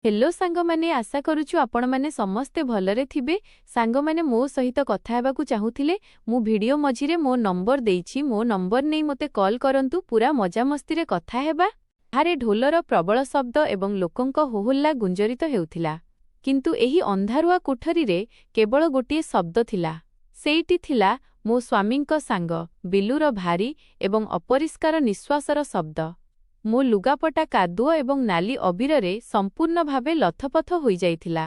Hello सांग माने आशा करूछु आपण माने समस्ते भलरे थिबे। सांग माने मो सहित कथा हेबाकू चाहूथिले मु वीडियो मझिरे मो नंबर देइछि, मो नंबर नै मते कॉल करंतु। पूरा मजा मस्ती रे कथा हेबा। हारे ढोलर प्रबल शब्द एवं लोकंक होहोल्ला गुंजरित हेउथिला, किंतु एही अंधारुआ कोठरी रे केवल गोटिए शब्द थिला। सेइटी थिला मो स्वामींक सांग बिलुर भारी एवं अपरिष्कार निश्वासर शब्द। मो लुगापटा कादुओ एवं नाली अबीरे संपूर्ण भावे लथपथ होई जाइथिला।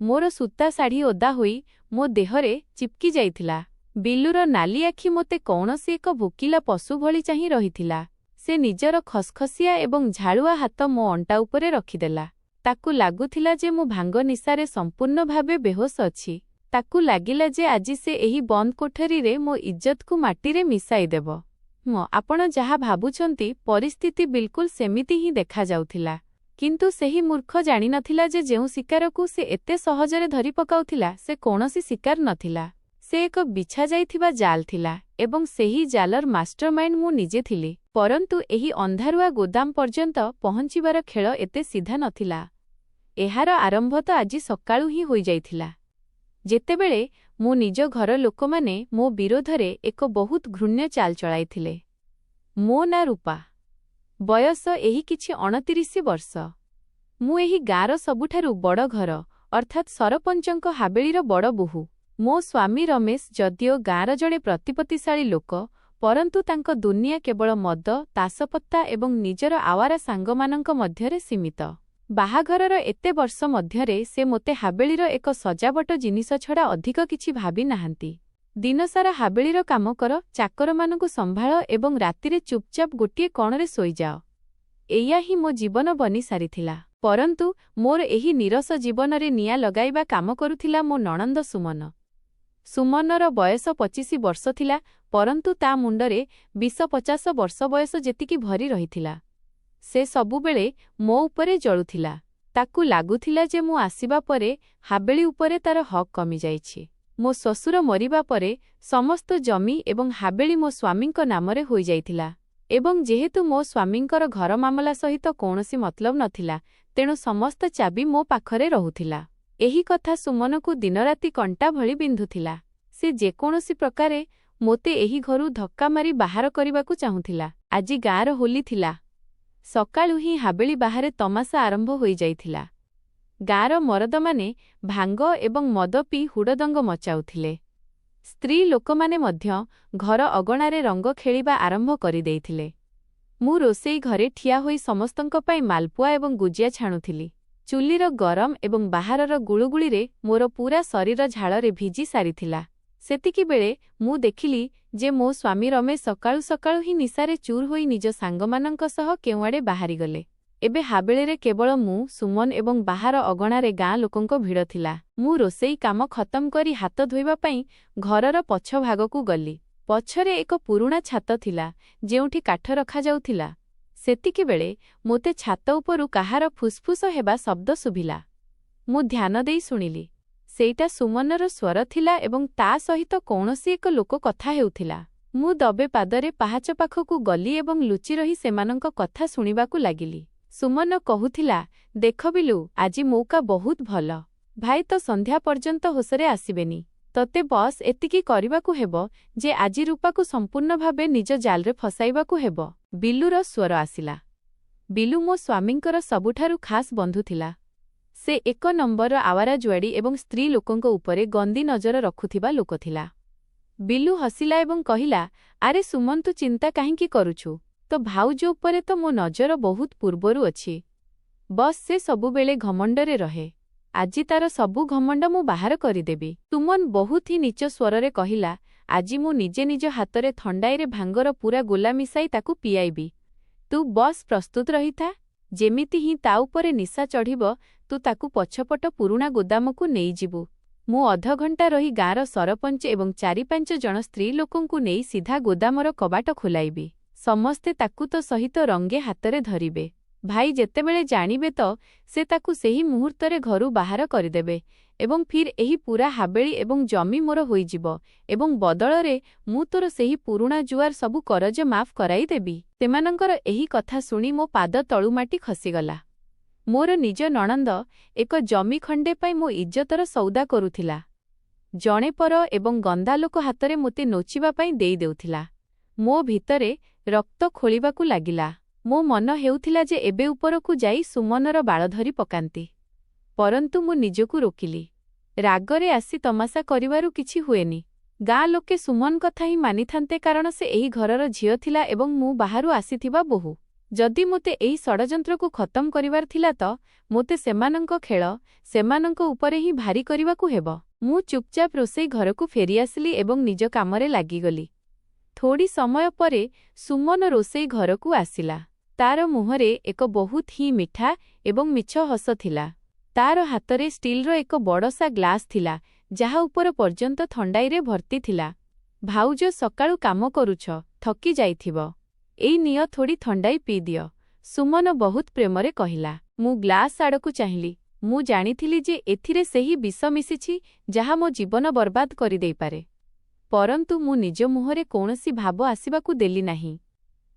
मोर सूता शाढ़ी ओदा होई मो देहरे चिपकी जाइथिला। बिलुर नाली आखि मोते कौनसी एक भोकिला पशु भली चाही रहिथिला। से निजर खसखसिया एवं झाड़ुआ हाथ मो अंटा उपरे रखिदेला। ताकू लागुथिला जे मु भांग निशारे संपूर्ण भावे बेहोश अछि। ताकू लागिला जे आजि से एही बंद कोठरी रे मो इज्जत को माटी रे मिसाई देबो। आपण जहा भाबुछंती परिस्थिति बिल्कुल सेमिति ही देखा जाउथिला, किंतु सेही मूर्ख जानि नथिला जे जेउ शिकार को से एते सहजरे धरि पकाउथिला से कोनोसी शिकार नथिला। से एक बिछा जाइथिबा जाल थिला एवं सेही जालर मास्टरमाइंड मु निजे थिली। परंतु एही अंधारुआ गोदाम पर्यंत पहुंचीबार खेल एते सीधा नथिला। एहार आरंभ तो आजि सकाळु ही होई जाइथिला, जेतेबेले मो निज घर लोक माने मो विरोधरे एक बहुत घृण्य चाल चलाइथिले। मो ना रूपा, बयस एही किछि 29 वर्ष। मु एही गाँर सबुठारु बड़ घर अर्थात सरपंचंक हाबेलीर बड़ बोहू। मो स्वामी रमेश जदिओ गाँर जड़े प्रतिपत्तिशाली लोक, परंतु तांक दुनिया केवल मद तासपत्ता एवं निजर आवारा सांगमानंक मध्यरे सीमित। बाहाघरर एते वर्ष मध्यरे से मोते हाबेलीर एक सजावट जिनिस छड़ा अधिक किछि भाबी नाहांती। दिनसारा हाबेलीर काम कर, चाकरमानंकु संभाळ एवं रातिरे चुपचाप गोटिए कोणरे सोई जाओ। एया ही मो जीवन बनी सारिथिला। परंतु मोर एही निरस जीवनरे निया लगाइबा काम करुथिला मो नणंद सुमन। सुमनर बयस 25 वर्ष थिला, परंतु ता मुंडरे 20-50 वर्ष बयस जेतिकी भरी रहिथिला। से सबुबेले मो उपरे जळुथिला। ताकू लागुथिला जे मु आसीबा परे हाबेली उपरे तार हक कमी जाइछि। मो ससुर मरिबा परे समस्त जमी एवं हाबेली मो स्वामींक नामरे होई जाइथिला एवं जेहेतु मो स्वामींकर घर मामला सहित कोनोसी मतलब नथिला, तेणु समस्त चाबी मो पाखरे रहुथिला। एही कथा सुमनकु दिनराति कंटा भली बिंधुथिला। से जेकोनोसी प्रकारे मोते एही घरु धक्का मारी बाहर करिबाकू चाहुथिला। आजि गाँर होली थिला। सकाळु ही हाबेली बाहरे तमाशा आरंभ होई जाइथिला। गाँर मरदमाने भांग एवं मद पी हुड़दंग मचाउथिले। स्त्री लोकमाने मध्य घर अगणारे रंग खेलिबा आरंभ करि देइथिले। मु रोसेई घरे ठिया होई समस्तंक पई मालपुआ एवं गुजिया छाणुथिली। चुलीर गरम एवं बाहरर गुळुगुळीरे मोर पूरा शरीर झाଳରେ भिजी सारिथिला। सेतिकी बेले मु देखिली जे मो स्वामी रमेश सकाळु सकाळु ही निशारे चूर होई निज सांगमानंक सह केउआडे बाहारी गले। एबे हाबेलेरे केवल मु सुमन एवं बाहर अगणारे गाँ लोकंक भिड़ थिला। मु रोसेई काम खतम करी हाथ धोइबा पई घरर पछ भागकू गली। पछरे एक पुरुणा छात थिला, जेउठी काठ रखा जाउथिला। सेतिकी बेले मोते छात उपरु काहार फुसफुस हेबा शब्द सुभिला। मु ध्यान देई सुनिली। सेइटा सुमनर स्वर थिला एवं ता सहित कौनसी एक लोक कथा हेउथिला। मु दबे पादरे पाहाच पाखकू गली एवं लुचि रही सेमानंक कथा सुनिबाकू लागिली। सुमन कहुथिला, देख बिलु, आजि मौका बहुत भल। भाई तो संध्या पर्यंत होसरे आसिबेनी। तते बस एतिकी करिबाकू हेबो जे आजि रूपाकू संपूर्ण भावे निज जालरे फसाइबाकू हेबो। बिलुर स्वर आसिला। बिलु मो स्वामींकर सबुठारु खास बंधु थिला। से एक नंबर आवारा जुआड़ी एवं स्त्री लोकंक उपरे गंदी नजर रखुथिबा लोक थिला। बिलु हसिला एवं कहिला, आरे सुमन तू चिंता काहींकी करुछु? तो भाउज उपरे तो मो नजर बहुत पूर्वरु अछि। बस से सबुबेले घमंडरे रहे। आजि तार सबु घमंड मु बाहर करिदेबी। सुमन बहुत ही नीच स्वररे कहिला, आजि मु निजे निज हातरे थंडाईरे भांगर पूरा गोला मिसाई ताकू पियाइबी। तू बस प्रस्तुत रहिथा। जेमिति ही ता उपरे निशा चढ़िब, तू ताकू पछपट पुरुणा गोदामकू नेई जिबु। मु अध घंटा रही गाँर सरपंच एवं 4-5 जन स्त्री लोकंकू नेई सीधा गोदामर कबाट खोलाइबी। समस्ते ताकू तो सहित रंगे हातरे धरिबे। भाई जेतेबेले जानिबे तो से ताकू सेही मुहूर्तरे घरु बाहर करिदेबे एवं फिर एही पूरा हाबेली एवं जमी मोर होई जिबो एवं बदଳରେ मु तोर सेही पुरुणा जुआर सबु करज माफ कराई देबी। सेमानंकर एही कथा सुनी मो पाद तळु माटी खसिगला। ମୋର ନିଜ ନଣନ୍ଦ ଏକ ଜମି ଖଣ୍ଡେ ପାଇଁ ମୋ ଇଜ୍ଜତର ସୌଦା କରୁଥିଲା। ଜଣେ ପର ଏବଂ ଗନ୍ଦା ଲୋକ ହାତରେ ମୋତେ ନୋଚିବା ପାଇଁ ଦେଇ ଦେଉଥିଲା। ମୋ ଭିତରେ ରକ୍ତ ଖୋଳିବାକୁ ଲାଗିଲା। ମୋ ମନ ହେଉଥିଲା ଯେ ଏବେ ଉପରକୁ ଯାଇ ସୁମନର ବାଳ ଧରି ପକାନ୍ତି। ପରନ୍ତୁ ମୁଁ ନିଜକୁ ରୋକିଲି। ରାଗରେ ଆସି ତମାସା କରିବାରୁ କିଛି ହୁଏନି। ଗାଁ ଲୋକେ ସୁମନ କଥା ହିଁ ମାନିଥାନ୍ତେ କାରଣ ସେ ଏହି ଘରର ଝିଅ ଥିଲା ଏବଂ ମୁଁ ବାହାରୁ ଆସିଥିବା ବୋହୂ। ଯଦି ମୋତେ ଏହି ଷଡ଼ଯନ୍ତ୍ରକୁ ଖତମ କରିବାର ଥିଲା ତ ମୋତେ ସେମାନଙ୍କ ଖେଳ ସେମାନଙ୍କ ଉପରେ ହିଁ ଭାରି କରିବାକୁ ହେବ। ମୁଁ ଚୁପଚାପ ରୋଷେଇ ଘରକୁ ଫେରିଆସିଲି ଏବଂ ନିଜ କାମରେ ଲାଗିଗଲି। ଥୋଡ଼ି ସମୟ ପରେ ସୁମନ ରୋଷେଇ ଘରକୁ ଆସିଲା। ତାର ମୁହଁରେ ଏକ ବହୁତ ହିଁ ମିଠା ଏବଂ ମିଛ ହସ ଥିଲା। ତାର ହାତରେ ଷ୍ଟିଲର ଏକ ବଡ଼ସା ଗ୍ଲାସ୍ ଥିଲା ଯାହା ଉପର ପର୍ଯ୍ୟନ୍ତ ଥଣ୍ଡାଇରେ ଭର୍ତ୍ତି ଥିଲା। ଭାଉଜ ସକାଳୁ କାମ କରୁଛ, ଥକି ଯାଇଥିବ। ଏଇ ନିଅ ଥୋଡ଼ି ଥଣ୍ଡାଇ ପିଇଦିଅ, ସୁମନ ବହୁତ ପ୍ରେମରେ କହିଲା। ମୁଁ ଗ୍ଲାସ୍ ଆଡ଼କୁ ଚାହିଁଲି। ମୁଁ ଜାଣିଥିଲି ଯେ ଏଥିରେ ସେହି ବିଷ ମିଶିଛି ଯାହା ମୋ ଜୀବନ ବର୍ବାଦ କରିଦେଇପାରେ। ପରନ୍ତୁ ମୁଁ ନିଜ ମୁହଁରେ କୌଣସି ଭାବ ଆସିବାକୁ ଦେଲି ନାହିଁ।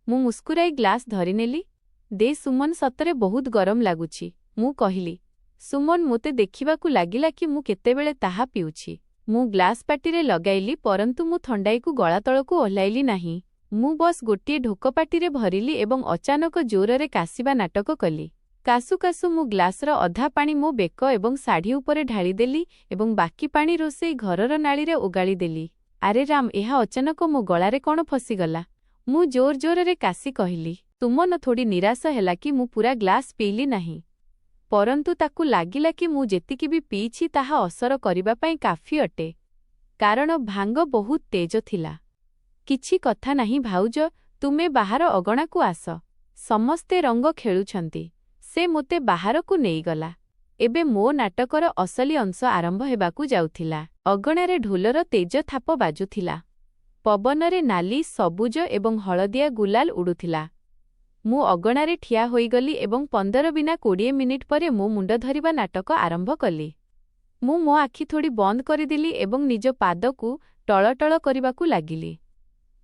ମୁଁ ମୁସ୍କୁରାଇ ଗ୍ଲାସ୍ ଧରିନେଲି। ଦେ ସୁମନ, ସତରେ ବହୁତ ଗରମ ଲାଗୁଛି, ମୁଁ କହିଲି। ସୁମନ ମୋତେ ଦେଖିବାକୁ ଲାଗିଲା କି ମୁଁ କେତେବେଳେ ତାହା ପିଉଛି। ମୁଁ ଗ୍ଲାସ୍ ପାଟିରେ ଲଗାଇଲି ପରନ୍ତୁ ମୁଁ ଥଣ୍ଡାଇକୁ ଗଳା ତଳକୁ ଓହ୍ଲାଇଲି ନାହିଁ। ମୁଁ ବସ୍ ଗୋଟିଏ ଢୋକ ପାଟିରେ ଭରିଲି ଏବଂ ଅଚାନକ ଜୋରରେ କାଶିବା ନାଟକ କଲି। କାଶୁ କାଶୁ ମୁଁ ଗ୍ଲାସ୍ର ଅଧା ପାଣି ମୋ ବେକ ଏବଂ ଶାଢ଼ୀ ଉପରେ ଢାଳିଦେଲି ଏବଂ ବାକି ପାଣି ରୋଷେଇ ଘରର ନାଳିରେ ଓଗାଳିଦେଲି। ଆରେ ରାମ, ଏହା ଅଚାନକ ମୋ ଗଳାରେ କ'ଣ ଫସିଗଲା? ମୁଁ ଜୋର ଜୋରରେ କାଶି କହିଲି। ସୁମନ ଥୋଡ଼ି ନିରାଶ ହେଲା କି ମୁଁ ପୂରା ଗ୍ଲାସ୍ ପିଇଲି ନାହିଁ। ପରନ୍ତୁ ତାକୁ ଲାଗିଲା କି ମୁଁ ଯେତିକି ବି ପିଇଛି ତାହା ଅସର କରିବା ପାଇଁ କାଫି ଅଟେ। କାରଣ ଭାଙ୍ଗ ବହୁତ ତେଜ ଥିଲା। କିଛି କଥା ନାହିଁ ଭାଉଜ, ତୁମେ ବାହାର ଅଗଣାକୁ ଆସ। ସମସ୍ତେ ରଙ୍ଗ ଖେଳୁଛନ୍ତି। ସେ ମୋତେ ବାହାରକୁ ନେଇଗଲା। ଏବେ ମୋ ନାଟକର ଅସଲି ଅଂଶ ଆରମ୍ଭ ହେବାକୁ ଯାଉଥିଲା। ଅଗଣାରେ ଢୋଲର ତେଜ ଥାପ ବାଜୁଥିଲା। ପବନରେ ନାଲି, ସବୁଜ ଏବଂ ହଳଦିଆ ଗୁଲାଲ ଉଡୁଥିଲା। ମୁଁ ଅଗଣାରେ ଠିଆ ହୋଇଗଲି ଏବଂ 15 ବିନା 20 ମିନିଟ୍ ପରେ ମୋ ମୁଣ୍ଡ ଧରିବା ନାଟକ ଆରମ୍ଭ କଲି। ମୁଁ ମୋ ଆଖି ଥୋଡ଼ି ବନ୍ଦ କରିଦେଲି ଏବଂ ନିଜ ପାଦକୁ ଟଳଟଳ କରିବାକୁ ଲାଗିଲି।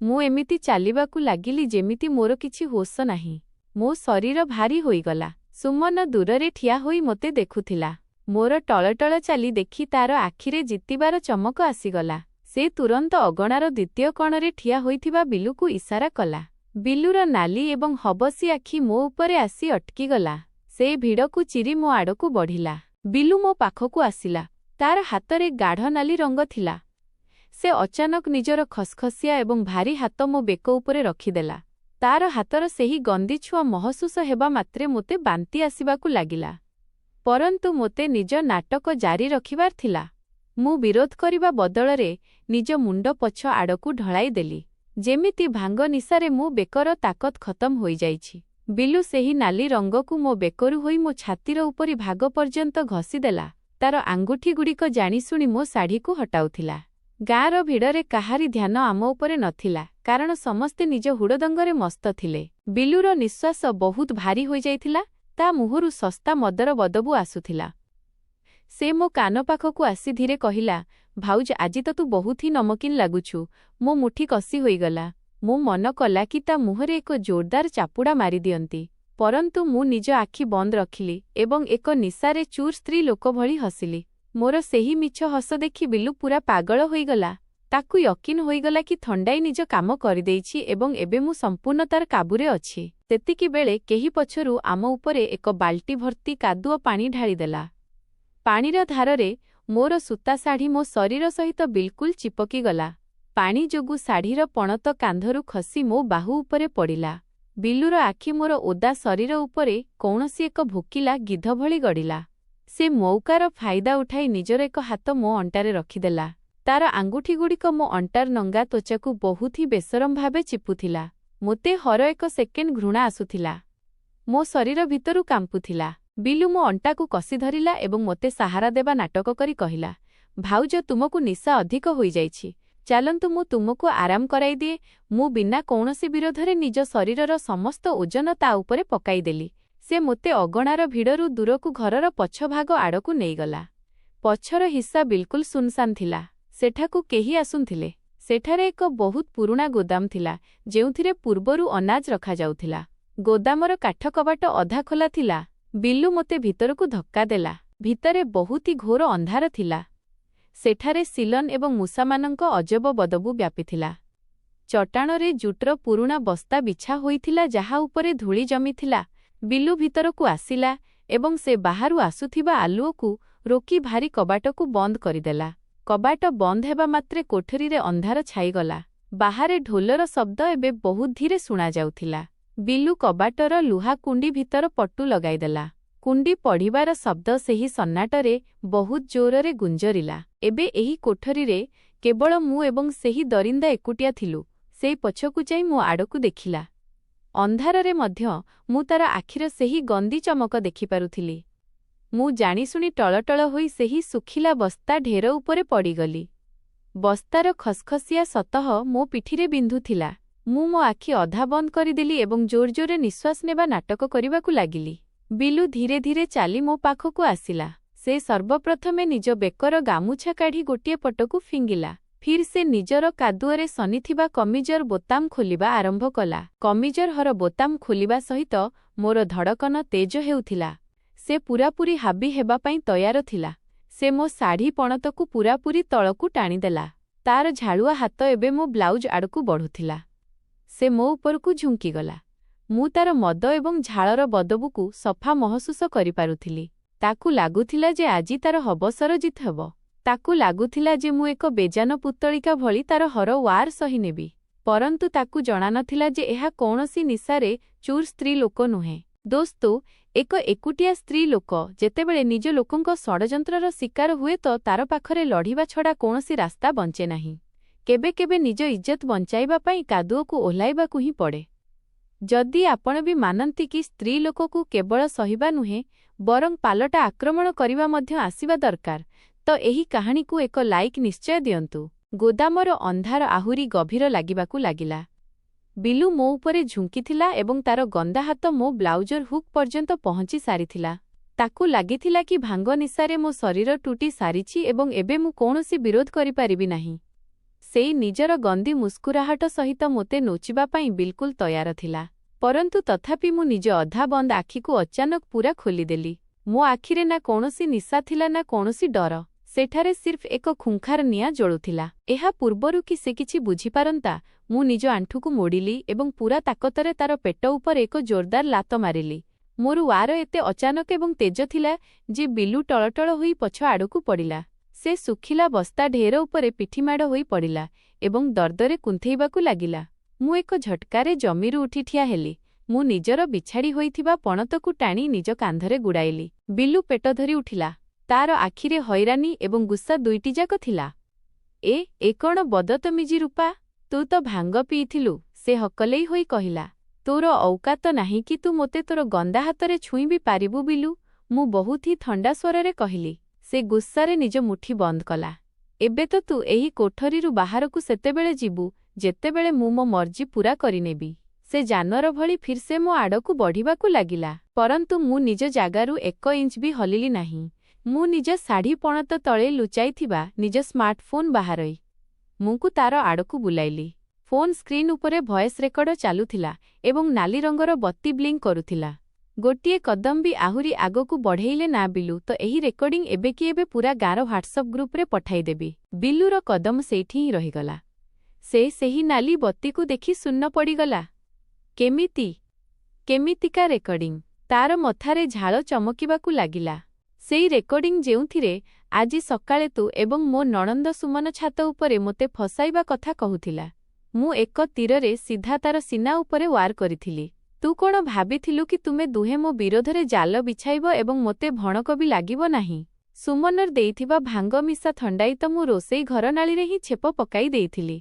ମୁଁ ଏମିତି ଚାଲିବାକୁ ଲାଗିଲି ଯେମିତି ମୋର କିଛି ହୋସ ନାହିଁ। ମୋ ଶରୀର ଭାରୀ ହୋଇଗଲା। ସୁମନ ଦୂରରେ ଠିଆ ହୋଇ ମୋତେ ଦେଖୁଥିଲା। ମୋର ଟଳଟଳ ଚାଲି ଦେଖି ତାର ଆଖିରେ ଜିତିବାର ଚମକ ଆସିଗଲା। ସେ ତୁରନ୍ତ ଅଗଣାର ଦ୍ୱିତୀୟ କୋଣରେ ଠିଆ ହୋଇଥିବା ବିଲୁକୁ ଇସାରା କଲା। ବିଲୁର ନାଲି ଏବଂ ହବସି ଆଖି ମୋ ଉପରେ ଆସି ଅଟକିଗଲା। ସେ ଭିଡ଼କୁ ଚିରି ମୋ ଆଡ଼କୁ ବଢ଼ିଲା। ବିଲୁ ମୋ ପାଖକୁ ଆସିଲା। ତାର ହାତରେ ଗାଢ଼ ନାଲି ରଙ୍ଗ ଥିଲା। ସେ ଅଚାନକ ନିଜର ଖସଖସିଆ ଏବଂ ଭାରୀ ହାତ ମୋ ବେକ ଉପରେ ରଖିଦେଲା। ତାର ହାତର ସେହି ଗନ୍ଧି ଛୁଆଁ ମହସୁସ ହେବା ମାତ୍ରେ ମୋତେ ବାନ୍ତି ଆସିବାକୁ ଲାଗିଲା। ପରନ୍ତୁ ମୋତେ ନିଜ ନାଟକ ଜାରି ରଖିବାର ଥିଲା। ମୁଁ ବିରୋଧ କରିବା ବଦଳରେ ନିଜ ମୁଣ୍ଡ ପଛ ଆଡ଼କୁ ଢଳାଇଦେଲି। ଯେମିତି ଭାଙ୍ଗ ନିଶାରେ ମୋ ବେକର ତାକତ ଖତମ ହୋଇଯାଇଛି। ବିଲୁ ସେହି ନାଲି ରଙ୍ଗକୁ ମୋ ବେକରୁ ହୋଇ ମୋ ଛାତିର ଉପରି ଭାଗ ପର୍ଯ୍ୟନ୍ତ ଘଷିଦେଲା। ତାର ଆଙ୍ଗୁଠିଗୁଡ଼ିକ ଜାଣିଶୁଣି ମୋ ଶାଢ଼ୀକୁ ହଟାଉଥିଲା। ଗାଁର ଭିଡ଼ରେ କାହାରି ଧ୍ୟାନ ଆମ ଉପରେ ନଥିଲା କାରଣ ସମସ୍ତେ ନିଜ ହୁଡ଼ଦଙ୍ଗରେ ମସ୍ତ ଥିଲେ। ବିଲୁର ନିଶ୍ୱାସ ବହୁତ ଭାରୀ ହୋଇଯାଇଥିଲା। ତା ମୁହଁରୁ ଶସ୍ତା ମଦର ବଦବୁ ଆସୁଥିଲା। ସେ ମୋ କାନ ପାଖକୁ ଆସି ଧୀରେ କହିଲା, ଭାଉଜ, ଆଜି ତ ତୁ ବହୁତ ହିଁ ନମକିନ୍ ଲାଗୁଛୁ। ମୋ ମୁଠି କଷି ହୋଇଗଲା। ମୁଁ ମନ କଲା କି ତା ମୁହଁରେ ଏକ ଜୋରଦାର ଚାପୁଡ଼ା ମାରିଦିଅନ୍ତି। ପରନ୍ତୁ ମୁଁ ନିଜ ଆଖି ବନ୍ଦ ରଖିଲି ଏବଂ ଏକ ନିଶାରେ ଚୁର୍ ସ୍ତ୍ରୀ ଲୋକ ଭଳି ହସିଲି। ମୋର ସେହି ମିଛ ହସ ଦେଖି ବିଲୁ ପୂରା ପାଗଳ ହୋଇଗଲା। ତାକୁ ୟକିନ୍ ହୋଇଗଲା କି ଥଣ୍ଡାଇ ନିଜ କାମ କରିଦେଇଛି ଏବଂ ଏବେ ମୁଁ ସମ୍ପୂର୍ଣ୍ଣ ତାର କାବୁରେ ଅଛି। ସେତିକିବେଳେ କେହି ପଛରୁ ଆମ ଉପରେ ଏକ ବାଲ୍ଟି ଭର୍ତ୍ତି କାଦୁଅ ପାଣି ଢାଳିଦେଲା। ପାଣିର ଧାରରେ ମୋର ସୂତା ଶାଢ଼ୀ ମୋ ଶରୀର ସହିତ ବିଲକୁଲ ଚିପକିଗଲା। ପାଣି ଯୋଗୁଁ ଶାଢ଼ୀର ପଣତ କାନ୍ଧରୁ ଖସି ମୋ ବାହୁ ଉପରେ ପଡ଼ିଲା। ବିଲୁର ଆଖି ମୋର ଓଦା ଶରୀର ଉପରେ କୌଣସି ଏକ ଭୋକିଲା ଗିଧ ଭଳି ଗଡ଼ିଲା। ସେ ମଉକାର ଫାଇଦା ଉଠାଇ ନିଜର ଏକ ହାତ ମୋ ଅଣ୍ଟାରେ ରଖିଦେଲା। ତାର ଆଙ୍ଗୁଠିଗୁଡ଼ିକ ମୋ ଅଣ୍ଟାର ନଙ୍ଗା ତ୍ୱଚାକୁ ବହୁତ ହିଁ ବେସରମ ଭାବେ ଚିପୁଥିଲା। ମୋତେ ହର ଏକ ସେକେଣ୍ଡ ଘୃଣା ଆସୁଥିଲା। ମୋ ଶରୀର ଭିତରୁ କାମ୍ପୁଥିଲା। ବିଲୁ ମୋ ଅଣ୍ଟାକୁ କଷି ଧରିଲା ଏବଂ ମୋତେ ସାହାରା ଦେବା ନାଟକ କରି କହିଲା, ଭାଉଜ, ତୁମକୁ ନିଶା ଅଧିକ ହୋଇଯାଇଛି। ଚାଲନ୍ତୁ ମୁଁ ତୁମକୁ ଆରାମ କରାଇଦିଏ। ମୁଁ ବିନା କୌଣସି ବିରୋଧରେ ନିଜ ଶରୀରର ସମସ୍ତ ଓଜନ ତା ଉପରେ ପକାଇଦେଲି। ସେ ମୋତେ ଅଗଣାର ଭିଡ଼ରୁ ଦୂରକୁ ଘରର ପଛଭାଗ ଆଡ଼କୁ ନେଇଗଲା। ପଛର ହିସ୍ସା ବିଲକୁଲ ସୁନସାନ୍ ଥିଲା। ସେଠାକୁ କେହି ଆସୁନଥିଲେ। ସେଠାରେ ଏକ ବହୁତ ପୁରୁଣା ଗୋଦାମ ଥିଲା ଯେଉଁଥିରେ ପୂର୍ବରୁ ଅନାଜ ରଖାଯାଉଥିଲା। ଗୋଦାମର କାଠ କବାଟ ଅଧା ଖୋଲା ଥିଲା। ବିଲୁ ମୋତେ ଭିତରକୁ ଧକ୍କା ଦେଲା। ଭିତରେ ବହୁତି ଘୋର ଅନ୍ଧାର ଥିଲା। ସେଠାରେ ସିଲନ୍ ଏବଂ ମୂଷାମାନଙ୍କ ଅଜବ ବଦବୁ ବ୍ୟାପିଥିଲା। ଚଟାଣରେ ଜୁଟର ପୁରୁଣା ବସ୍ତା ବିଛା ହୋଇଥିଲା ଯାହା ଉପରେ ଧୂଳି ଜମିଥିଲା। ବିଲୁ ଭିତରକୁ ଆସିଲା ଏବଂ ସେ ବାହାରୁ ଆସୁଥିବା ଆଲୁଅକୁ ରୋକି ଭାରି କବାଟକୁ ବନ୍ଦ କରିଦେଲା। କବାଟ ବନ୍ଦ ହେବା ମାତ୍ରେ କୋଠରୀରେ ଅନ୍ଧାର ଛାଇଗଲା। ବାହାରେ ଢୋଲର ଶବ୍ଦ ଏବେ ବହୁତ ଧୀରେ ଶୁଣାଯାଉଥିଲା। ବିଲୁ କବାଟର ଲୁହା କୁଣ୍ଡି ଭିତର ପଟୁ ଲଗାଇଦେଲା। କୁଣ୍ଡି ପଡ଼ିବାର ଶବ୍ଦ ସେହି ସନ୍ନାଟରେ ବହୁତ ଜୋରରେ ଗୁଞ୍ଜରିଲା। ଏବେ ଏହି କୋଠରୀରେ କେବଳ ମୁଁ ଏବଂ ସେହି ଦରିନ୍ଦା ଏକୁଟିଆ ଥିଲୁ। ସେଇ ପଛକୁ ଯାଇ ମୋ ଆଡ଼କୁ ଦେଖିଲା। ଅନ୍ଧାରରେ ମଧ୍ୟ ମୁଁ ତାର ଆଖିର ସେହି ଗନ୍ଧି ଚମକ ଦେଖିପାରୁଥିଲି। ମୁଁ ଜାଣିଶୁଣି ଟଳଟଳ ହୋଇ ସେହି ଶୁଖିଲା ବସ୍ତା ଢେର ଉପରେ ପଡ଼ିଗଲି। ବସ୍ତାର ଖସଖସିଆ ସତହ ମୋ ପିଠିରେ ବିନ୍ଧୁଥିଲା। ମୁଁ ମୋ ଆଖି ଅଧା ବନ୍ଦ କରିଦେଲି ଏବଂ ଜୋର ଜୋରରେ ନିଶ୍ୱାସ ନେବା ନାଟକ କରିବାକୁ ଲାଗିଲି। ବିଲୁ ଧୀରେ ଧୀରେ ଚାଲି ମୋ ପାଖକୁ ଆସିଲା। ସେ ସର୍ବପ୍ରଥମେ ନିଜ ବେକର ଗାମୁଛା କାଢ଼ି ଗୋଟିଏ ପଟକୁ ଫିଙ୍ଗିଲା। ଫିର୍ ସେ ନିଜର କାଦୁଅରେ ସନିଥିବା କମିଜର ବୋତାମ ଖୋଲିବା ଆରମ୍ଭ କଲା। କମିଜର ହର ବୋତାମ ଖୋଲିବା ସହିତ ମୋର ଧଡ଼କନ ତେଜ ହେଉଥିଲା। ସେ ପୂରାପୂରି ହାବି ହେବା ପାଇଁ ତୟାର ଥିଲା। ସେ ମୋ ଶାଢ଼ୀ ପଣତକୁ ପୂରାପୂରି ତଳକୁ ଟାଣିଦେଲା। ତାର ଝାଳୁଆ ହାତ ଏବେ ମୋ ବ୍ଲାଉଜ ଆଡ଼କୁ ବଢ଼ୁଥିଲା। ସେ ମୋ ଉପରକୁ ଝୁଙ୍କିଗଲା। ମୁଁ ତାର ମଦ ଏବଂ ଝାଳର ବଦବୁକୁ ସଫା ମହସୁସ କରିପାରୁଥିଲି। ତାକୁ ଲାଗୁଥିଲା ଯେ ଆଜି ତାର ହବ ସରଜିତ ହେବ। ତାକୁ ଲାଗୁଥିଲା ଯେ ମୁଁ ଏକ ବେଜାନ ପୁତଳିକା ଭଳି ତାର ହର ୱାର ସହିନେବି। ପରନ୍ତୁ ତାକୁ ଜଣାନଥିଲା ଯେ ଏହା କୌଣସି ନିଶାରେ ଚୁର ସ୍ତ୍ରୀ ଲୋକ ନୁହେଁ। ଦୋସ୍ତୋ, ଏକ ଏକୁଟିଆ ସ୍ତ୍ରୀ ଲୋକ ଯେତେବେଳେ ନିଜ ଲୋକଙ୍କ ଷଡ଼ଯନ୍ତ୍ରର ଶିକାର ହୁଏ ତ ତାର ପାଖରେ ଲଢ଼ିବା ଛଡ଼ା କୌଣସି ରାସ୍ତା ବଞ୍ଚେ ନାହିଁ। କେବେ କେବେ ନିଜ ଇଜ୍ଜତ ବଞ୍ଚାଇବା ପାଇଁ କାଦୁଅକୁ ଓହ୍ଲାଇବାକୁ ହିଁ ପଡ଼େ। ଯଦି ଆପଣ ବି ମାନନ୍ତି କି ସ୍ତ୍ରୀ ଲୋକକୁ କେବଳ ସହିବା ନୁହେଁ ବରଂ ପାଲଟା ଆକ୍ରମଣ କରିବା ମଧ୍ୟ ଆସିବା ଦରକାର, ତ ଏହି କାହାଣୀକୁ ଏକ ଲାଇକ୍ ନିଶ୍ଚୟ ଦିଅନ୍ତୁ। ଗୋଦାମର ଅନ୍ଧାର ଆହୁରି ଗଭୀର ଲାଗିବାକୁ ଲାଗିଲା। ବିଲୁ ମୋ ଉପରେ ଝୁଙ୍କିଥିଲା ଏବଂ ତାର ଗନ୍ଦା ହାତ ମୋ ବ୍ଲାଉଜର ହୁକ୍ ପର୍ଯ୍ୟନ୍ତ ପହଞ୍ଚି ସାରିଥିଲା। ତାକୁ ଲାଗିଥିଲା କି ଭାଙ୍ଗ ନିଶାରେ ମୋ ଶରୀର ଟୁଟି ସାରିଛି ଏବଂ ଏବେ ମୁଁ କୌଣସି ବିରୋଧ କରିପାରିବି ନାହିଁ। ସେଇ ନିଜର ଗନ୍ଧି ମୁସ୍କୁରାହଟ ସହିତ ମୋତେ ନୋଚିବା ପାଇଁ ବିଲକୁଲ ତୟାର ଥିଲା। ପରନ୍ତୁ ତଥାପି ମୁଁ ନିଜ ଅଧା ବନ୍ଦ ଆଖିକୁ ଅଚାନକ ପୂରା ଖୋଲିଦେଲି। ମୋ ଆଖିରେ ନା କୌଣସି ନିଶା ଥିଲା ନା କୌଣସି ଡର। ସେଠାରେ ସିର୍ଫ ଏକ ଖୁଙ୍ଖାର ନିଆଁ ଜଳୁଥିଲା। ଏହା ପୂର୍ବରୁ କି ସେ କିଛି ବୁଝିପାରନ୍ତା, ମୁଁ ନିଜ ଆଣ୍ଠୁକୁ ମୋଡ଼ିଲି ଏବଂ ପୂରା ତାକତରେ ତାର ପେଟ ଉପରେ ଏକ ଜୋରଦାର ଲାତ ମାରିଲି। ମୋର ୱାର ଏତେ ଅଚାନକ ଏବଂ ତେଜ ଥିଲା ଯେ ବିଲୁ ଟଳଟଳ ହୋଇ ପଛ ଆଡ଼କୁ ପଡ଼ିଲା। ସେ ଶୁଖିଲା ବସ୍ତା ଢେର ଉପରେ ପିଠିମାଡ଼ ହୋଇ ପଡ଼ିଲା ଏବଂ ଦର୍ଦରେ କୁନ୍ଥେଇବାକୁ ଲାଗିଲା। ମୁଁ ଏକ ଝଟକାରେ ଜମିରୁ ଉଠି ଠିଆ ହେଲି। ମୁଁ ନିଜର ବିଛାଡ଼ି ହୋଇଥିବା ପଣତକୁ ଟାଣି ନିଜ କାନ୍ଧରେ ଗୁଡ଼ାଇଲି। ବିଲୁ ପେଟ ଧରି ଉଠିଲା। ତାର ଆଖିରେ ହଇରାଣୀ ଏବଂ ଗୁସ୍ସା ଦୁଇଟିଯାକ ଥିଲା। ଏ କଣ ବଦତମିଜି ରୂପା? ତୁ ତ ଭାଙ୍ଗ ପିଇଥିଲୁ, ସେ ହକଲେଇ ହୋଇ କହିଲା। ତୋର ଔକାତ ନାହିଁ କି ତୁ ମୋତେ ତୋର ଗନ୍ଦା ହାତରେ ଛୁଇଁ ବି ପାରିବୁ ବିଲୁ? ମୁଁ ବହୁତ ହି ଥଣ୍ଡା ସ୍ୱରରେ କହିଲି। ସେ ଗୁସ୍ସାରେ ନିଜ ମୁଠି ବନ୍ଦ କଲା। ଏବେ ତ ତୁ ଏହି କୋଠରୀରୁ ବାହାରକୁ ସେତେବେଳେ ଯିବୁ ଯେତେବେଳେ ମୁଁ ମୋ ମର୍ଜି ପୂରା କରିନେବି। ସେ ଜାନର ଭଳି ଫିର୍ ସେ ମୋ ଆଡ଼କୁ ବଢ଼ିବାକୁ ଲାଗିଲା। ପରନ୍ତୁ ମୁଁ ନିଜ ଜାଗାରୁ 1 ଇଞ୍ଚ ବି ହଲିଲି ନାହିଁ। ମୁଁ ନିଜ ଶାଢ଼ୀ ପଣତ ତଳେ ଲୁଚାଇଥିବା ନିଜ ସ୍ମାର୍ଟଫୋନ୍ ବାହାରଇ ମୁଁକୁ ତାର ଆଡ଼କୁ ବୁଲାଇଲି। ଫୋନ୍ ସ୍କ୍ରିନ୍ ଉପରେ ଭଏସ୍ ରେକର୍ଡ ଚାଲୁଥିଲା ଏବଂ ନାଲି ରଙ୍ଗର ବତି ବ୍ଲିଙ୍କ୍ କରୁଥିଲା। ଗୋଟିଏ କଦମ ବି ଆହୁରି ଆଗକୁ ବଢ଼େଇଲେ ନା ବିଲୁ, ତ ଏହି ରେକର୍ଡିଂ ଏବେ କି ଏବେ ପୂରା ଗାଁର ହ୍ୱାଟ୍ସଆପ୍ ଗ୍ରୁପରେ ପଠାଇଦେବି। ବିଲୁର କଦମ ସେଇଠି ହିଁ ରହିଗଲା। ସେ ସେହି ନାଲି ବତିକୁ ଦେଖି ଶୂନ ପଡ଼ିଗଲା। କେମିତିକା ରେକର୍ଡିଂ? ତାର ମଥାରେ ଝାଳ ଚମକିବାକୁ ଲାଗିଲା। ସେଇ ରେକର୍ଡିଂ ଯେଉଁଥିରେ ଆଜି ସକାଳେ ତୁ ଏବଂ ମୋ ନଣନ୍ଦ ସୁମନ ଛାତ ଉପରେ ମୋତେ ଫସାଇବା କଥା କହୁଥିଲା। ମୁଁ ଏକ ତୀରରେ ସିଧା ତାର ସିନା ଉପରେ ୱାର କରିଥିଲି। ତୁ କଣ ଭାବିଥିଲୁ କି ତୁମେ ଦୁହେଁ ମୋ ବିରୋଧରେ ଜାଲ ବିଛାଇବ ଏବଂ ମୋତେ ଭଣକ ବି ଲାଗିବ ନାହିଁ? ସୁମନର ଦେଇଥିବା ଭାଙ୍ଗ ମିଶା ଥଣ୍ଡାଇ ତ ମୁଁ ରୋଷେଇ ଘର ନାଳିରେ ହିଁ ଛେପ ପକାଇ ଦେଇଥିଲି।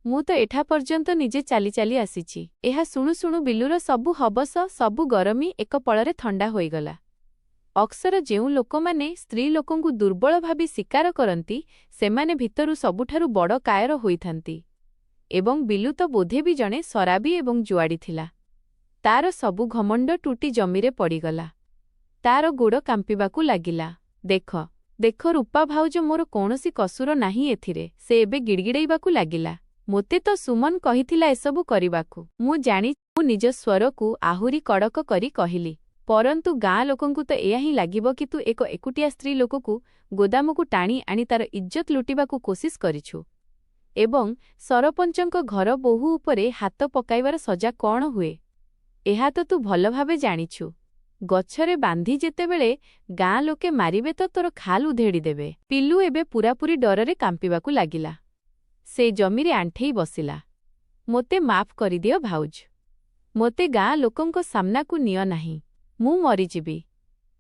ମୁଁ ତ ଏଠା ପର୍ଯ୍ୟନ୍ତ ନିଜେ ଚାଲି ଚାଲି ଆସିଛି। ଏହା ଶୁଣୁ ଶୁଣୁ ବିଲୁର ସବୁ ହବସ, ସବୁ ଗରମୀ ଏକ ପଳରେ ଥଣ୍ଡା ହୋଇଗଲା। ଅକ୍ସର ଯେଉଁ ଲୋକମାନେ ସ୍ତ୍ରୀ ଲୋକଙ୍କୁ ଦୁର୍ବଳ ଭାବି ଶିକାର କରନ୍ତି, ସେମାନେ ଭିତରୁ ସବୁଠାରୁ ବଡ଼ କାୟର ହୋଇଥାନ୍ତି। ଏବଂ ବିଲୁ ତ ବୋଧେ ବି ଜଣେ ଶରାବୀ ଏବଂ ଜୁଆଡ଼ି ଥିଲା। ତାର ସବୁ ଘମଣ୍ଡ ଟୁଟି ଜମିରେ ପଡ଼ିଗଲା। ତାର ଗୋଡ଼ କାମ୍ପିବାକୁ ଲାଗିଲା। ଦେଖ ରୂପା ଭାଉଜ, ମୋର କୌଣସି କସୁର ନାହିଁ ଏଥିରେ, ସେ ଏବେ ଗିଡ଼ଗିଡ଼େଇବାକୁ ଲାଗିଲା। ମୋତେ ତ ସୁମନ କହିଥିଲା ଏସବୁ କରିବାକୁ। ମୁଁ ଜାଣି। ମୁଁ ନିଜ ସ୍ୱରକୁ ଆହୁରି କଡ଼କ କରି କହିଲି। परंतु गाँ लोकंकु तो एया ही लागिबो कि तू एक एकुटिया स्त्री लोककु गोदामकु टाणी आनी तार इज्जत लुटिबाकु कोशिश करिछु एवं सरपंचंक घर बोहू उपरे हाथ पकाइबार सजा कौन हुए एहा तो तू भल भावे जानिछु। गछरे बांधी जेतेबेले गाँ लोके मारिबे तो तोर खाल उधेड़ी देबे। पिल्लू एबे पूरापूरी डररे कांपिबाकू लागिला। से जमीरे आंठेई बसिला। मोते माफ करिदियो भाउज, मोते गाँ लोकंको सामनाकू नियो नाही, मु मरीजिबी।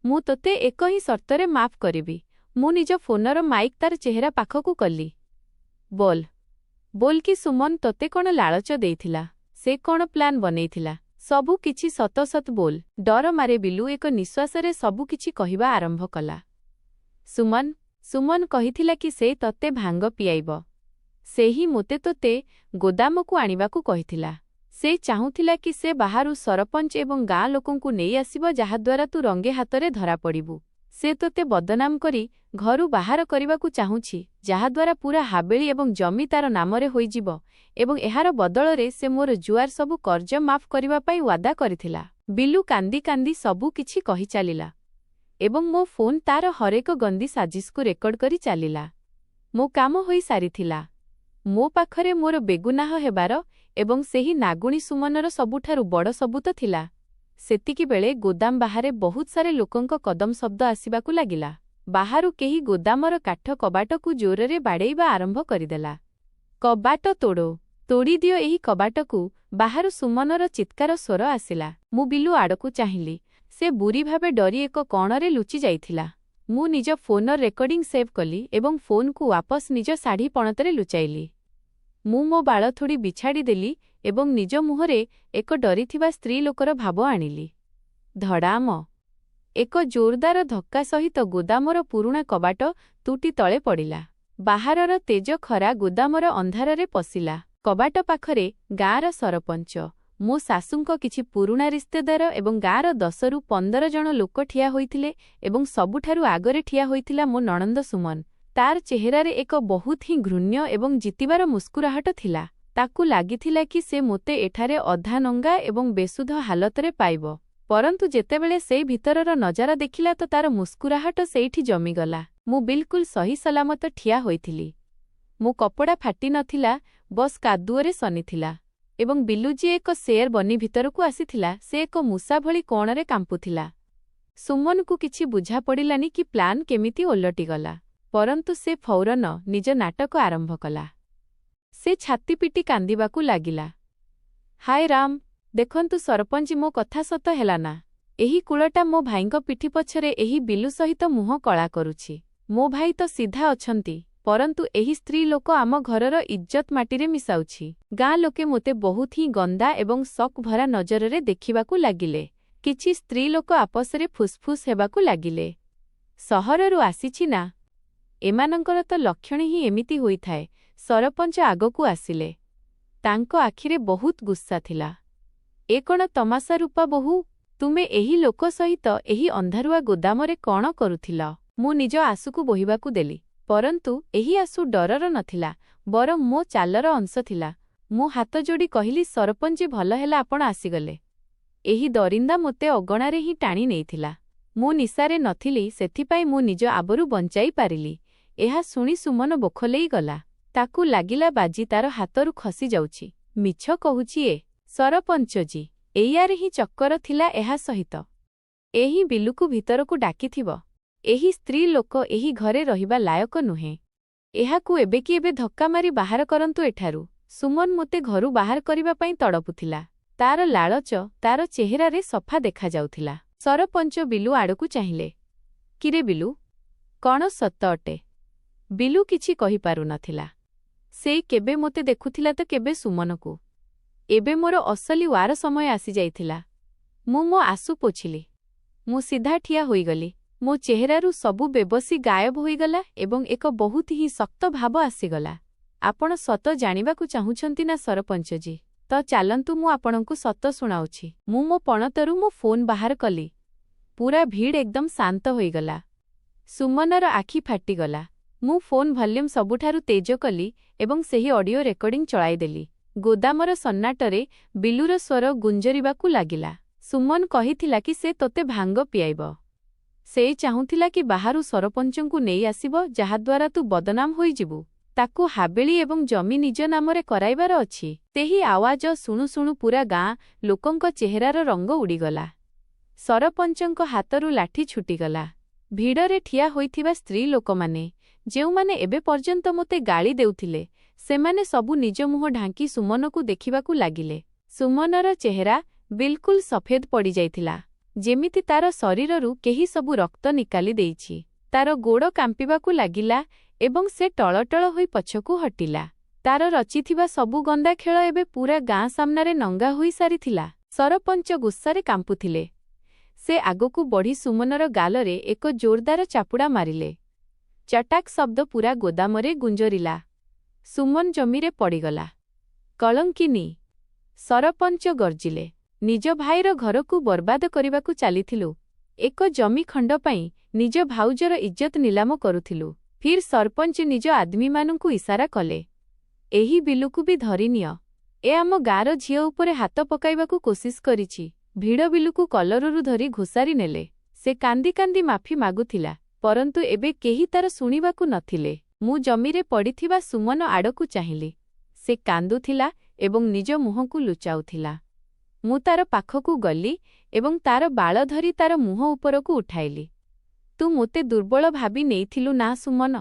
मु तोते एक ही सर्तरे माफ करिबी। मु निज फोनर माइक तार चेहरा पाखकू कली। बोल बोल कि सुमन तोते कौन लालच देइथिला, से कौन प्लान बनेइथिला, सबु किछि सत सत बोल। डर मारे बिलू एक निश्वासरे सबु किछि कहिबा आरंभ कला। सुमन सुमन कहिथिला कि से तोते भांग पियाइब, सेही मोते तोते गोदामकू आनिबाकू कहिथिला। से चाहुथिला कि से बाहारु सरपंच एवं गाँ लोकंकू नेई आसिब जाहाद्वारा तू रंगे हातरे धरा पड़िबू। से तोते बदनाम करी घरु बाहर करिबाकू चाहुछि जाहाद्वारा पूरा हाबेली एवं जमी तार नामरे होइजिब एवं एहार बदलरे से मोर जुआर सबु कर्ज माफ करिबा पाई वादा करिथिला। बिलू कांदी कांदी सबु किछि कहि चालिला एवं मो फोन तार हरेक गंदी साजिशकू रेकर्ड करी चालिला। मो काम होई सारिथिला। मो पाखरे मोर बेगुनाह हेबार एवं सेही नागुणी सुमनर सबुठारु बड़ सबूत थिला। सेतिकी बेले गोदाम बाहारे बहुत सारे लोकंक कदम शब्द आसिबाकू लागिला। बाहारु केही गोदामर काठ कबाटकू जोररे बाड़ेइबा आरंभ करिदेला। कबाट तोड़ो, तोड़ी दियो एही कबाटकू। बाहारु सुमनर चित्कार स्वर आसिला। मु बिलू आड़कू चाहिली। से बुरी भावे डरी एक कणरे लुचि जाइथिला। मु निज फोनर रेकर्डिंग सेव कली एवं फोनकू वापस निज साड़ी पणतरे लुचाइली। मु मो बाळ थोड़ी बिछाड़ी देली एवं निज मुहरे एक डरिथिबा स्त्री लोकर भाव आनिली। धड़ाम एक जोरदार धक्का सहित गोदामर पुरुणा कबाट तुटी तळे पड़िला। बाहारर तेज खरा गोदामर अंधारे पशिला। कबाट पाखरे गाँर सरपंच, मो सासुंक किछि पुरुणा रिश्तेदार एवं गाँर 10 ରୁ 15 जण लोक ठिया होइथिले एवं सबुठारु आगरे ठिया होइथिला मो नणंद सुमन। तार चेहरारे एक बहुत ही घृण्य एवं जितिबार मुस्कुराहट थिला। ताकू लागिथिला कि से मोते एठारे अधा नंगा एवं बेसुध हालतरे पाइब। परंतु जेतेबेले से भितरर नजारा देखिला तो तार मुस्कुराहट सेइठी जमीगला। मु बिल्कुल सही सलामत ठिया होइथिली। मो कपड़ा फाटी नथिला, बस कादुअरे सनीथिला एवं बिलुजी एक शेर बनी भितरकू आसीथिला। से एक मूसा भଳି कोणरे कांपुथिला। सुमनकू किछि बुझा पड़िलानी कि प्लान केमिति ओलटिगला, परंतु से फौरन निज नाटक आरंभ कला। से छाती पिटी कांदिबाकू लागिला। हाय राम, देखंतु सरपंच मो कथा सत हेलाना। एही कूलटा मो भाईंक पिठी पछरे एही बिलू सहित मुह कला करुछि। मो भाई तो सीधा अछंती, परंतु एही स्त्री लोक आम घरर इज्जत माटीरे मिसाउछि। गाँ लोके मोते बहुत ही गंदा एवं शक भरा नजररे देखिबाकू लागिले। किछि स्त्री लोक आपसरे फुसफुस हेबाकू लागिले। सहररु आसिछि ना, एमानंकर तो लक्षण ही एमिति होइथाए। सरपंच आगकू आसिले। तांको आखिरे बहुत गुस्सा थिला। ए कण तमाशा रूपा बहु, तुमे एही लोक सहित एही अंधारुआ गोदामरे कण करुथिल? मु निज आसुकू बोहिबाकू देली, परंतु एही आसु डरर नथिला, बरं मो चालर अंश थिला। मु हाथ जोड़ी कहिली, सरपंच भल हेला आपण आसीगले। एही दरिंदा मोते अगणारे ही टाणी नेइथिला। मु निसारे नथिली, सेथिपाई मु निज आबरू बंचाई पारिली। एहा सुनी सुमन बोखलेई गला। ताकू लागिला बाजी तार हातरू खसी जाउछि। मिछ कहुछि ए सरपंचजी, एयारे ही चक्कर थिला एहा सहित। एही बिलुकू भितरकू डाकिथिब। एही स्त्री लोक एही घरे रहिबा लायक नुहे। एहाकू एबे कि एबे धक्का मारी बाहर करंतु एठारू। सुमन मोते घरू बाहर करिबा पई तड़पुथिला। तार लालच तार चेहरारे सफा देखा जाउथिला। सरपंच बिलू आड़कू चाहिले। किरे बिलू, कण सत अटे? बिलू किछि कहि पारु नथिला। से केबे मोते देखुथिला तो केबे सुमनकू। एबे मोर असली वार समय आसी जाइथिला। मु मो आसु पोछिली। मु सीधा ठिया होईगली। मो चेहरारू सबु बेबसी गायब होईगला एवं एक बहुत ही शक्त भाव आसीगला। आपण सत जानिबाकू चाहुछंती ना सरपंचजी? तो चालंतु मु आपणकू सत सुनाउछि। मु मो पणतरू मो फोन बाहर कली। पूरा भीड़ एकदम शांत होईगला। सुमनर आखि फाटिगला। मु फोन भल्यूम सबुठारु तेज कली एवं सेही ऑडियो रेकर्डिंग चलाई देली। गोदामर सन्नाटरे बिलूर स्वर गुंजरिबाकू लागिला। ସୁମନ କହିଥିଲା କି ସେ ତୋତେ ଭାଙ୍ଗ ପିଆଇବ। ସେ ଚାହୁଁଥିଲା କି ବାହାରୁ ସରପଞ୍ଚଙ୍କୁ ନେଇ ଆସିବ, ଯାହାଦ୍ୱାରା ତୁ ବଦନାମ ହୋଇଯିବୁ। ତାକୁ ହାବେଳି ଏବଂ ଜମି ନିଜ ନାମରେ କରାଇବାର ଅଛି। ସେହି ଆୱାଜ ଶୁଣୁ ଶୁଣୁ ପୂରା ଗାଁ ଲୋକଙ୍କ ଚେହେରାର ରଙ୍ଗ ଉଡ଼ିଗଲା। ସରପଞ୍ଚଙ୍କ ହାତରୁ ଲାଠି ଛୁଟିଗଲା। ଭିଡ଼ରେ ଠିଆ ହୋଇଥିବା ସ୍ତ୍ରୀ ଲୋକମାନେ, ଯେଉଁମାନେ ଏବେ ପର୍ଯ୍ୟନ୍ତ ମୋତେ ଗାଳି ଦେଉଥିଲେ, ସେମାନେ ସବୁ ନିଜ ମୁହଁ ଢାଙ୍କି ସୁମନକୁ ଦେଖିବାକୁ ଲାଗିଲେ। ସୁମନର ଚେହେରା ବିଲକୁଲ ସଫେଦ ପଡ଼ିଯାଇଥିଲା, ଯେମିତି ତାର ଶରୀରରୁ କେହି ସବୁ ରକ୍ତ ନିକାଲି ଦେଇଛି। ତାର ଗୋଡ଼ କାମ୍ପିବାକୁ ଲାଗିଲା ଏବଂ ସେ ଟଳଟଳ ହୋଇ ପଛକୁ ହଟିଲା। ତାର ରଚିଥିବା ସବୁ ଗନ୍ଦା ଖେଳ ଏବେ ପୂରା ଗାଁ ସାମ୍ନାରେ ନଙ୍ଗା ହୋଇସାରିଥିଲା। ସରପଞ୍ଚ ଗୁସ୍ସାରେ କାମ୍ପୁଥିଲେ। ସେ ଆଗକୁ ବଢ଼ି ସୁମନର ଗାଲରେ ଏକ ଜୋରଦାର ଚାପୁଡ଼ା ମାରିଲେ। ଚଟାକ୍ ଶବ୍ଦ ପୂରା ଗୋଦାମରେ ଗୁଞ୍ଜରିଲା। ସୁମନ ଜମିରେ ପଡ଼ିଗଲା। କଳଙ୍କିନୀ! ସରପଞ୍ଚ ଗର୍ଜିଲେ। ନିଜ ଭାଇର ଘରକୁ ବର୍ବାଦ କରିବାକୁ ଚାଲିଥିଲୁ। ଏକ ଜମି ଖଣ୍ଡ ପାଇଁ ନିଜ ଭାଉଜର ଇଜ୍ଜତ ନିଲାମ କରୁଥିଲୁ। ଫିର୍ ସରପଞ୍ଚ ନିଜ ଆଦମୀମାନଙ୍କୁ ଇସାରା କଲେ, ଏହି ବିଲୁକୁ ବି ଧରିନିଅ। ଏ ଆମ ଗାଁର ଝିଅ ଉପରେ ହାତ ପକାଇବାକୁ କୋସିସ କରିଛି। ଭିଡ଼ ବିଲୁକୁ କଲରରୁ ଧରି ଘୋଷାରି ନେଲେ। ସେ କାନ୍ଦି କାନ୍ଦି ମାଫି ମାଗୁଥିଲା, ପରନ୍ତୁ ଏବେ କେହି ତାର ଶୁଣିବାକୁ ନଥିଲେ। ମୁଁ ଜମିରେ ପଡ଼ିଥିବା ସୁମନ ଆଡ଼କୁ ଚାହିଁଲି। ସେ କାନ୍ଦୁଥିଲା ଏବଂ ନିଜ ମୁହଁକୁ ଲୁଚାଉଥିଲା। ମୁଁ ତାର ପାଖକୁ ଗଲି ଏବଂ ତାର ବାଳ ଧରି ତାର ମୁହଁ ଉପରକୁ ଉଠାଇଲି। ତୁ ମୋତେ ଦୁର୍ବଳ ଭାବି ନେଇଥିଲୁ ନା ସୁମନ?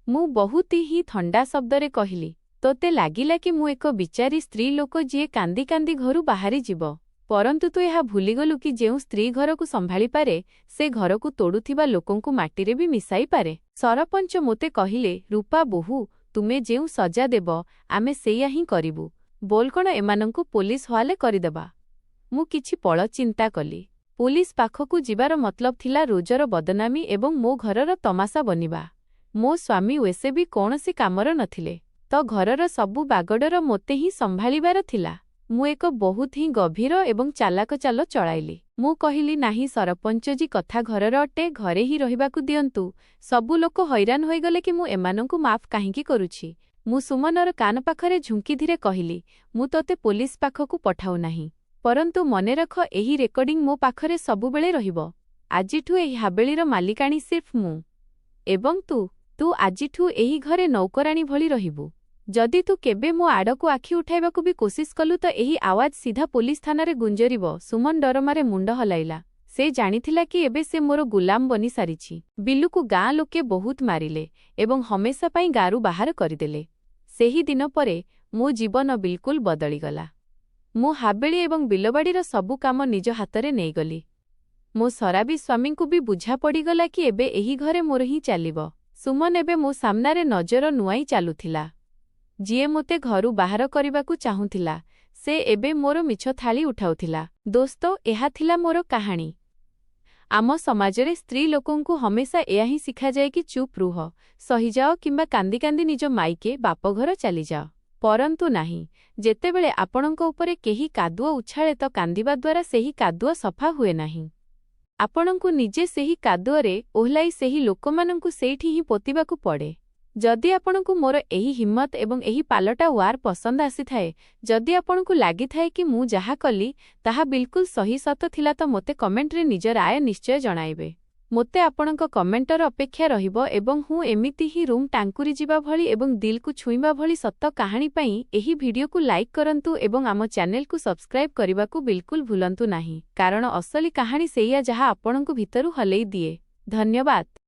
ମୁଁ ବହୁତ ହିଁ ଥଣ୍ଡା ଶବ୍ଦରେ କହିଲି। ତୋତେ ଲାଗିଲା କି ମୁଁ ଏକ ବିଚାରୀ ସ୍ତ୍ରୀ ଲୋକ ଯିଏ କାନ୍ଦି କାନ୍ଦି ଘରୁ ବାହାରିଯିବ। ପରନ୍ତୁ ତୁ ଏହା ଭୁଲିଗଲୁ କି ଯେଉଁ ସ୍ତ୍ରୀ ଘରକୁ ସମ୍ଭାଳିପାରେ, ସେ ଘରକୁ ତୋଡ଼ୁଥିବା ଲୋକଙ୍କୁ ମାଟିରେ ବି ମିଶାଇପାରେ। ସରପଞ୍ଚ ମୋତେ କହିଲେ, ରୂପା ବୋହୂ, ତୁମେ ଯେଉଁ ସଜା ଦେବ ଆମେ ସେଇଆ ହିଁ କରିବୁ। ବୋଲ କଣ ଏମାନଙ୍କୁ ପୋଲିସ ହୱାଲେ କରିଦେବା? ମୁଁ କିଛି ପଳ ଚିନ୍ତା କଲି। ପୋଲିସ ପାଖକୁ ଯିବାର ମତଲବ ଥିଲା ରୋଜର ବଦନାମୀ ଏବଂ ମୋ ଘରର ତମାସା ବନିବା। ମୋ ସ୍ୱାମୀ ୱେସେ ବି କୌଣସି କାମର ନଥିଲେ, ତ ଘରର ସବୁ ବାଗଡ଼ର ମୋତେ ହିଁ ସମ୍ଭାଳିବାର ଥିଲା। ମୁଁ ଏକ ବହୁତ ହିଁ ଗଭୀର ଏବଂ ଚାଲାକ ଚାଲ ଚଳାଇଲି। ମୁଁ କହିଲି, ନାହିଁ ସରପଞ୍ଚଜୀ, କଥା ଘରର ଅଟେ, ଘରେ ହିଁ ରହିବାକୁ ଦିଅନ୍ତୁ। ସବୁ ଲୋକ ହଇରାଣ ହୋଇଗଲେ କି ମୁଁ ଏମାନଙ୍କୁ ମାଫ କାହିଁକି କରୁଛି? ମୁଁ ସୁମନର କାନ ପାଖରେ ଝୁଙ୍କି ଧୀରେ କହିଲି, ମୁଁ ତୋତେ ପୋଲିସ ପାଖକୁ ପଠାଉନାହିଁ, ପରନ୍ତୁ ମନେ ରଖ ଏହି ରେକର୍ଡିଂ ମୋ ପାଖରେ ସବୁବେଳେ ରହିବ। ଆଜିଠୁ ଏହି ହାବେଳିର ମାଲିକାଣୀ ସିର୍ଫ ମୁଁ ଏବଂ ତୁ ଆଜିଠୁ ଏହି ଘରେ ନୌକରାଣୀ ଭଳି ରହିବୁ। ଯଦି ତୁ କେବେ ମୋ ଆଡ଼କୁ ଆଖି ଉଠାଇବାକୁ ବି କୋସିସ କଲୁ ତ ଏହି ଆୱାଜ ସିଧା ପୋଲିସ ଥାନାରେ ଗୁଞ୍ଜରିବ। ସୁମନ ଡରମାରେ ମୁଣ୍ଡ ହଲାଇଲା। ସେ ଜାଣିଥିଲା କି ଏବେ ସେ ମୋର ଗୁଲାମ ବନି ସାରିଛି। ବିଲୁକୁ ଗାଁ ଲୋକେ ବହୁତ ମାରିଲେ ଏବଂ ହମେଶା ପାଇଁ ଗାଁରୁ ବାହାର କରିଦେଲେ। ସେହି ଦିନ ପରେ ମୋ ଜୀବନ ବିଲକୁଲ ବଦଳିଗଲା। ମୁଁ ହାବେଳି ଏବଂ ବିଲବାଡ଼ିର ସବୁ କାମ ନିଜ ହାତରେ ନେଇଗଲି। ମୋ ଶରାବୀ ସ୍ୱାମୀଙ୍କୁ ବି ବୁଝା ପଡ଼ିଗଲା କି ଏବେ ଏହି ଘରେ ମୋର ହିଁ ଚାଲିବ। ସୁମନ ଏବେ ମୋ ସାମ୍ନାରେ ନଜର ନୁଆଇ ଚାଲୁଥିଲା। ଯିଏ ମୋତେ ଘରୁ ବାହାର କରିବାକୁ ଚାହୁଁଥିଲା, ସେ ଏବେ ମୋର ମିଛ ଥାଳି ଉଠାଉଥିଲା। ଦୋସ୍ତ, ଏହା ଥିଲା ମୋର କାହାଣୀ। ଆମ ସମାଜରେ ସ୍ତ୍ରୀ ଲୋକଙ୍କୁ ହମେଶା ଏହା ହିଁ ଶିଖାଯାଏ କି ଚୁପ୍ ରୁହ, ସହିଯାଅ କିମ୍ବା କାନ୍ଦି କାନ୍ଦି ନିଜ ମାଇକେ ବାପଘର ଚାଲିଯାଅ। ପରନ୍ତୁ ନାହିଁ, ଯେତେବେଳେ ଆପଣଙ୍କ ଉପରେ କେହି କାଦୁଅ ଉଛାଳେ ତ କାନ୍ଦିବା ଦ୍ୱାରା ସେହି କାଦୁଅ ସଫା ହୁଏ ନାହିଁ। ଆପଣଙ୍କୁ ନିଜେ ସେହି କାଦୁଅରେ ଓହ୍ଲାଇ ସେହି ଲୋକମାନଙ୍କୁ ସେଇଠି ହିଁ ପୋତିବାକୁ ପଡ଼େ। ଯଦି ଆପଣଙ୍କୁ ମୋର ଏହି ହିମ୍ମତ ଏବଂ ଏହି ପାଲଟା ୱାର୍ ପସନ୍ଦ ଆସିଥାଏ, ଯଦି ଆପଣଙ୍କୁ ଲାଗିଥାଏ କି ମୁଁ ଯାହା କଲି ତାହା ବିଲକୁଲ ସହି ସତ ଥିଲା, ତ ମୋତେ କମେଣ୍ଟରେ ନିଜ ରାୟ ନିଶ୍ଚୟ ଜଣାଇବେ। ମୋତେ ଆପଣଙ୍କ କମେଣ୍ଟର ଅପେକ୍ଷା ରହିବ ଏବଂ ମୁଁ ଏମିତି ହିଁ ରୁମ୍ ଟାଙ୍କୁରି ଯିବା ଭଳି ଏବଂ ଦିଲକୁ ଛୁଇଁବା ଭଳି ସତ କାହାଣୀ ପାଇଁ ଏହି ଭିଡିଓକୁ ଲାଇକ୍ କରନ୍ତୁ ଏବଂ ଆମ ଚ୍ୟାନେଲକୁ ସବସ୍କ୍ରାଇବ୍ କରିବାକୁ ବିଲକୁଲ ଭୁଲନ୍ତୁ ନାହିଁ, କାରଣ ଅସଲି କାହାଣୀ ସେଇଆ ଯାହା ଆପଣଙ୍କୁ ଭିତରୁ ହଲେଇ ଦିଏ। ଧନ୍ୟବାଦ।